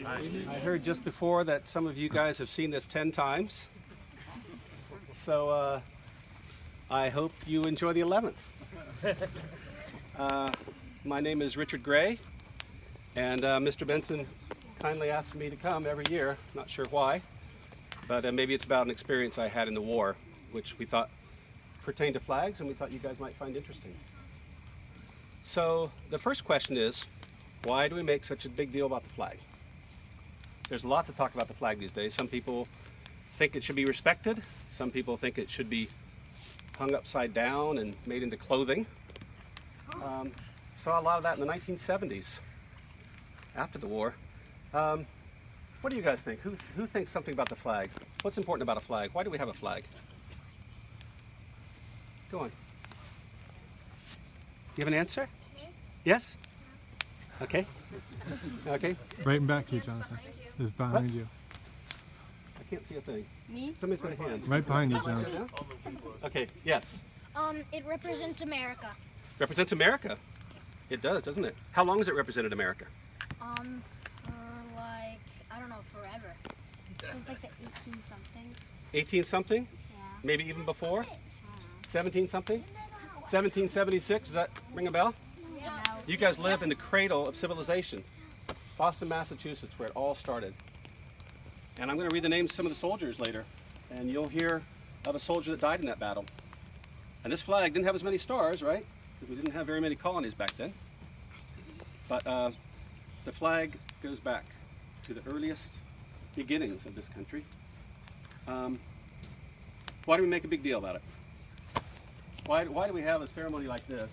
I heard just before that some of you guys have seen this 10 times. So I hope you enjoy the 11th. My name is Richard Gray, and Mr. Benson kindly asked me to come every year. Not sure why, but maybe it's about an experience I had in the war, which we thought pertained to flags, and we thought you guys might find interesting. So the first question is, why do we make such a big deal about the flag? There's lots of talk about the flag these days. Some people think it should be respected. Some people think it should be hung upside down and made into clothing. Saw a lot of that in the 1970s, after the war. What do you guys think? Who thinks something about the flag? What's important about a flag? Why do we have a flag? Go on. You have an answer? Yes? Okay. Okay. Right in back to you, Jonathan. Is behind you. I can't see a thing. Me? Somebody's got a hand. Right behind you, Jonathan. Okay, yes. It represents America. Represents America. It does, doesn't it? How long has it represented America? For like, I don't know, forever. Since like the 18-something. 18-something? Yeah. Maybe even before? 17-something? 1776, does that ring a bell? Yeah. You guys live in the cradle of civilization. Boston, Massachusetts, where it all started. And I'm going to read the names of some of the soldiers later, and you'll hear of a soldier that died in that battle. And this flag didn't have as many stars, right? Because we didn't have very many colonies back then. But the flag goes back to the earliest beginnings of this country. Why do we make a big deal about it? Why do we have a ceremony like this?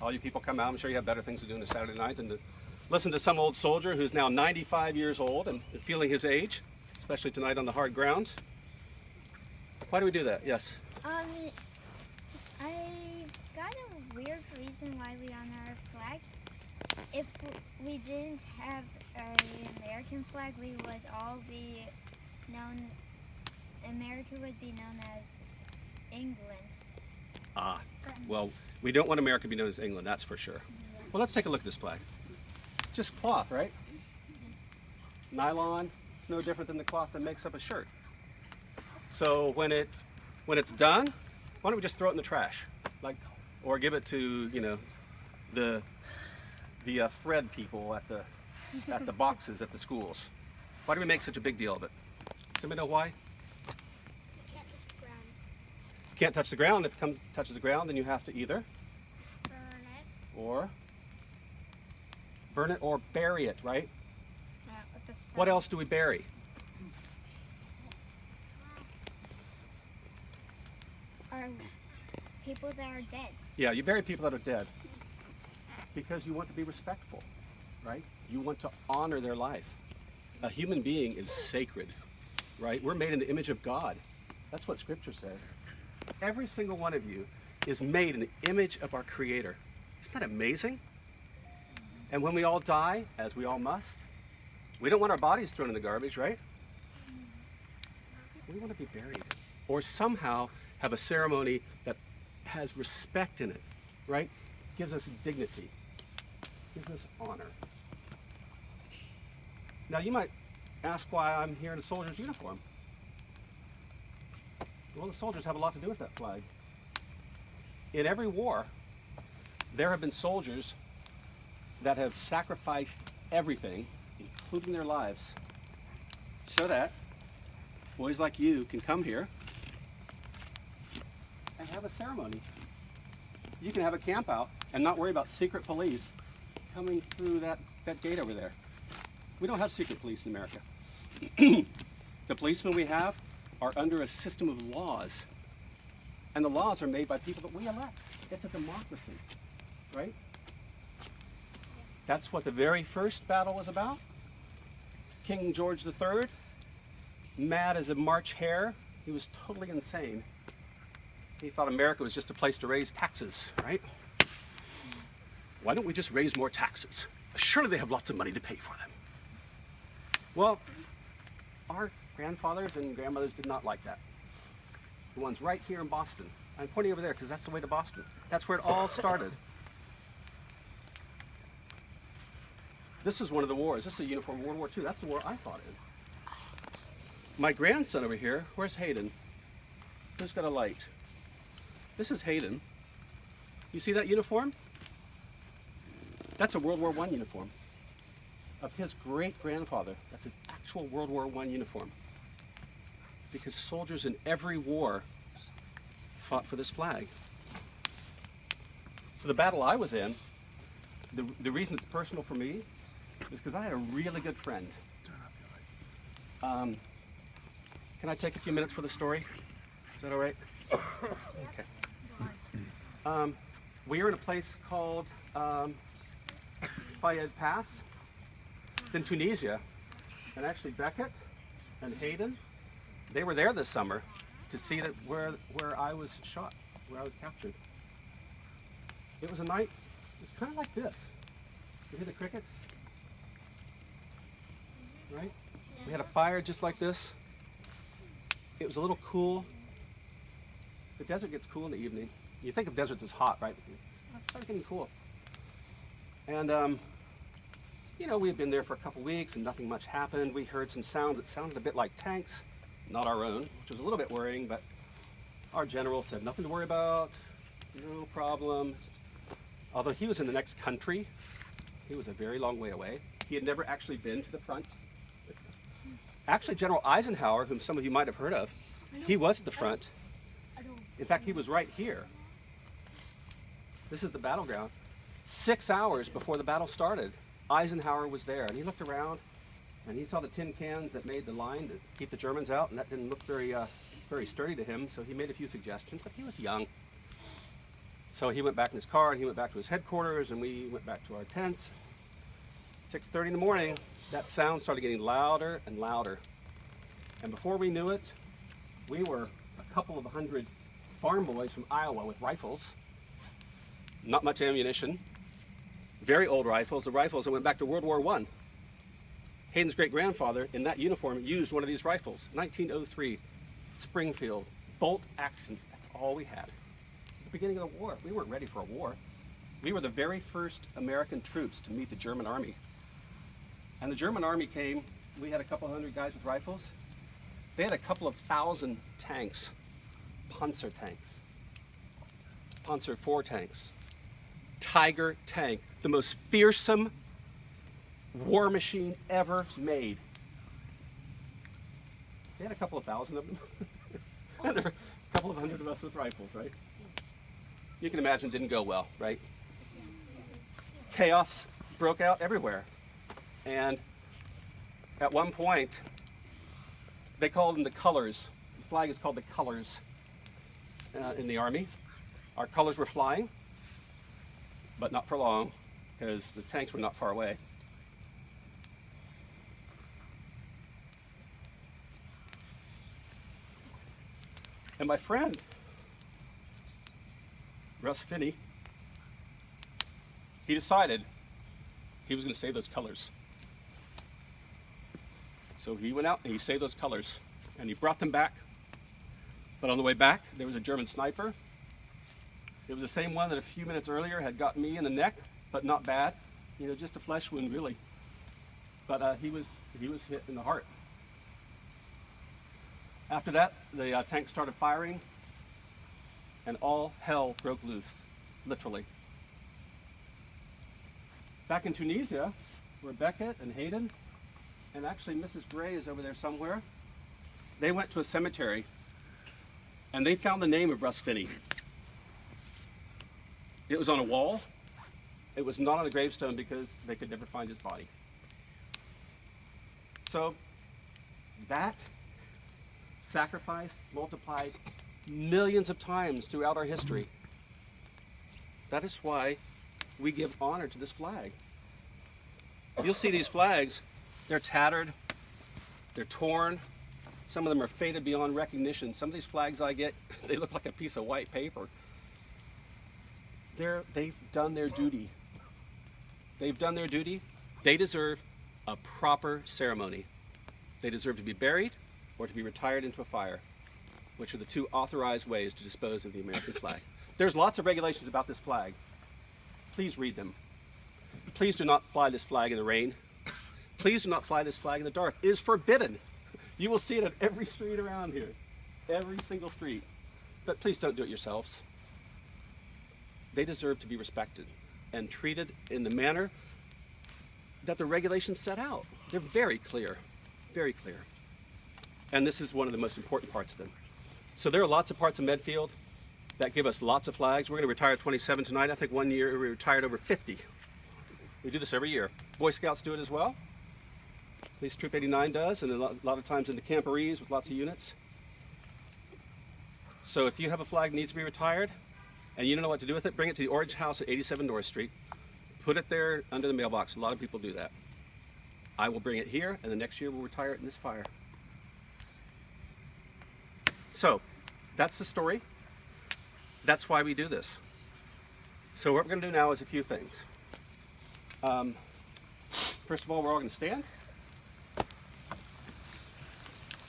All you people come out, I'm sure you have better things to do on a Saturday night than to listen to some old soldier who's now 95 years old and feeling his age, especially tonight on the hard ground. Why do we do that? Yes? I got a weird reason why we honor our flag. If we didn't have an American flag, we would all be known, America would be known as England. Ah, well, we don't want America to be known as England, that's for sure. Well, let's take a look at this flag. Just cloth, right? Nylon. It's no different than the cloth that makes up a shirt. So when it's done, why don't we just throw it in the trash, or give it to the thread people at the boxes at the schools? Why do we make such a big deal of it? Does anybody know why? Can't touch the ground. If it touches the ground, then you have to either burn it or bury it, right? What else do we bury? People that are dead. Yeah, you bury people that are dead because you want to be respectful, right? You want to honor their life. A human being is sacred, right? We're made in the image of God. That's what Scripture says. Every single one of you is made in the image of our Creator. Isn't that amazing? And when we all die, as we all must, we don't want our bodies thrown in the garbage, right? We want to be buried. Or somehow have a ceremony that has respect in it, right? Gives us dignity, gives us honor. Now you might ask why I'm here in a soldier's uniform. Well, the soldiers have a lot to do with that flag. In every war, there have been soldiers that have sacrificed everything, including their lives, so that boys like you can come here and have a ceremony. You can have a camp out and not worry about secret police coming through that gate over there. We don't have secret police in America. The policemen we have are under a system of laws. And the laws are made by people that we elect. It's a democracy, right? That's what the very first battle was about. King George III, mad as a March hare. He was totally insane. He thought America was just a place to raise taxes, right? Why don't we just raise more taxes? Surely they have lots of money to pay for them. Well, our grandfathers and grandmothers did not like that. The ones right here in Boston. I'm pointing over there because that's the way to Boston. That's where it all started. This is one of the wars. This is a uniform of World War II. That's the war I fought in. My grandson over here, where's Hayden? Who's got a light? This is Hayden. You see that uniform? That's a World War I uniform of his great-grandfather. That's his actual World War I uniform. Because soldiers in every war fought for this flag. So the battle I was in, the reason it's personal for me is because I had a really good friend. Can I take a few minutes for the story? Is that all right? Okay. We are in a place called Fayed Pass. It's in Tunisia. And actually Beckett and Hayden, they were there this summer to see that where I was shot, where I was captured. It was a night, it was kind of like this. You hear the crickets? Right? We had a fire just like this. It was a little cool. The desert gets cool in the evening. You think of deserts as hot, right? It started getting cool. And, you know, we had been there for a couple weeks and nothing much happened. We heard some sounds that sounded a bit like tanks, not our own, which was a little bit worrying, but our general said nothing to worry about, no problem. Although he was in the next country, he was a very long way away. He had never actually been to the front. Actually, General Eisenhower, whom some of you might have heard of, he was at the front. In fact, he was right here. This is the battleground. 6 hours before the battle started, Eisenhower was there, and he looked around, and he saw the tin cans that made the line to keep the Germans out, and that didn't look very sturdy to him, so he made a few suggestions, but he was young. So he went back in his car, and he went back to his headquarters, and we went back to our tents. 6:30 in the morning, that sound started getting louder and louder. And before we knew it, we were a couple of hundred farm boys from Iowa with rifles, not much ammunition, very old rifles, the rifles that went back to World War I. Hayden's great-grandfather, in that uniform, used one of these rifles. 1903, Springfield, bolt action. That's all we had. It was the beginning of the war. We weren't ready for a war. We were the very first American troops to meet the German army. And the German army came, we had a couple hundred guys with rifles. They had a couple of thousand tanks, Panzer tanks, Panzer IV tanks, Tiger tank, the most fearsome war machine ever made. They had a couple of thousand of them. And there were a couple of hundred of us with rifles, right? You can imagine it didn't go well, right? Chaos broke out everywhere. And at one point, they called them the colors. The flag is called the colors in the Army. Our colors were flying, but not for long, because the tanks were not far away. And my friend, Russ Finney, he decided he was going to save those colors. So he went out and he saved those colors and he brought them back. But on the way back, there was a German sniper. It was the same one that a few minutes earlier had got me in the neck, but not bad. You know, just a flesh wound, really. But he was hit in the heart. After that, the tank started firing, and all hell broke loose, literally. Back in Tunisia, where Beckett and Hayden, and actually Mrs. Gray is over there somewhere, they went to a cemetery, and they found the name of Russ Finney. It was on a wall. It was not on a gravestone because they could never find his body. So that sacrifice multiplied millions of times throughout our history. That is why we give honor to this flag. You'll see these flags, they're tattered, they're torn, some of them are faded beyond recognition. Some of these flags I get, they look like a piece of white paper. They've done their duty. They've done their duty. They deserve a proper ceremony. They deserve to be buried or to be retired into a fire, which are the two authorized ways to dispose of the American flag. There's lots of regulations about this flag. Please read them. Please do not fly this flag in the rain. Please do not fly this flag in the dark. It is forbidden. You will see it on every street around here. Every single street. But please don't do it yourselves. They deserve to be respected and treated in the manner that the regulations set out. They're very clear, very clear. And this is one of the most important parts of them. So there are lots of parts of Medfield that give us lots of flags. We're going to retire 27 tonight. I think one year we retired over 50. We do this every year. Boy Scouts do it as well. At least Troop 89 does, and a lot of times in the camporees with lots of units. So if you have a flag that needs to be retired and you don't know what to do with it, bring it to the Orange House at 87 North Street. Put it there under the mailbox. A lot of people do that. I will bring it here, and the next year we'll retire it in this fire. So that's the story. That's why we do this. So what we're going to do now is a few things. First of all, we're all going to stand.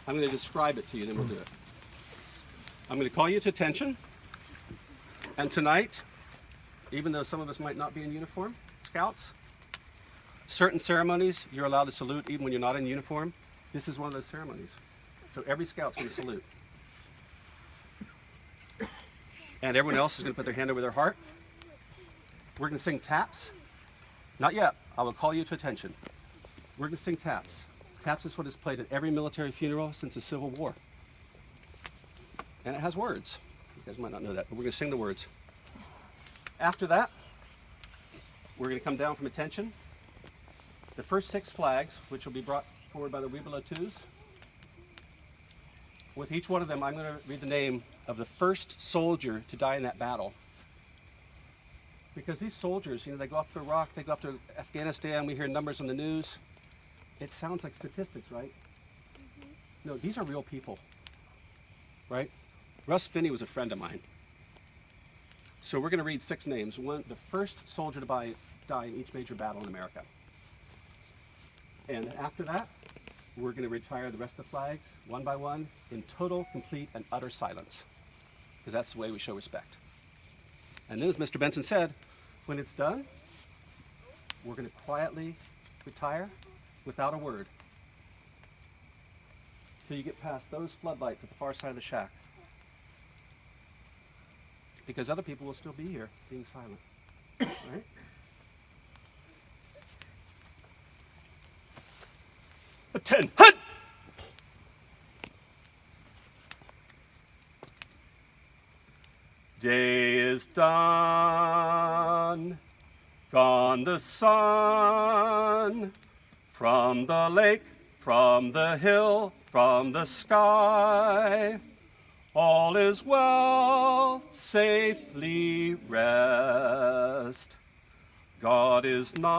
I'm going to describe it to you, then we'll do it. I'm going to call you to attention. And tonight, even though some of us might not be in uniform, Scouts, certain ceremonies you're allowed to salute even when you're not in uniform. This is one of those ceremonies. So every Scout's going to salute. And everyone else is going to put their hand over their heart. We're going to sing taps. Not yet. I will call you to attention. We're going to sing taps. Taps is what is played at every military funeral since the Civil War. And it has words. You guys might not know that, but we're going to sing the words. After that, we're going to come down from attention. The first 6 flags, which will be brought forward by the Webelow Twos. With each one of them, I'm going to read the name of the first soldier to die in that battle. Because these soldiers, you know, they go off to Iraq, they go off to Afghanistan, we hear numbers on the news. It sounds like statistics, right? No, these are real people, right? Russ Finney was a friend of mine. So we're going to read 6 names. The first soldier to die in each major battle in America. And after that, we're going to retire the rest of the flags, one by one, in total, complete, and utter silence. Because that's the way we show respect. And then, as Mr. Benson said, when it's done, we're going to quietly retire without a word till you get past those floodlights at the far side of the shack. Because other people will still be here being silent. Right? Attend! Hunt! Day is done, gone the sun, from the lake, from the hill, from the sky. All is well, safely rest. God is nigh.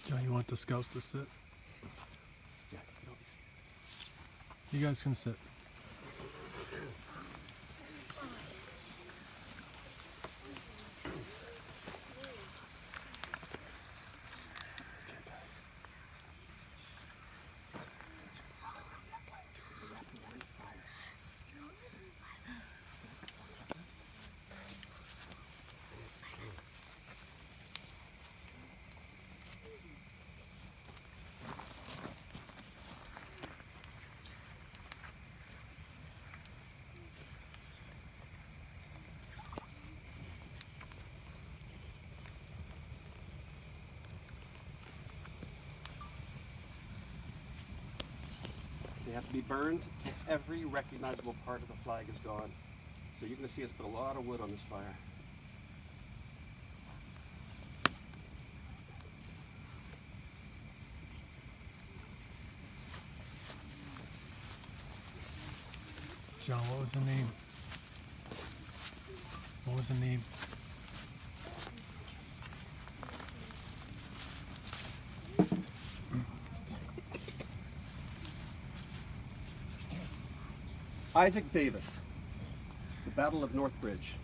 John, you want the Scouts to sit? Yeah, You guys can sit. They have to be burned till every recognizable part of the flag is gone. So you're going to see us put a lot of wood on this fire. John, what was the name? What was the name? Isaac Davis, the Battle of Northbridge.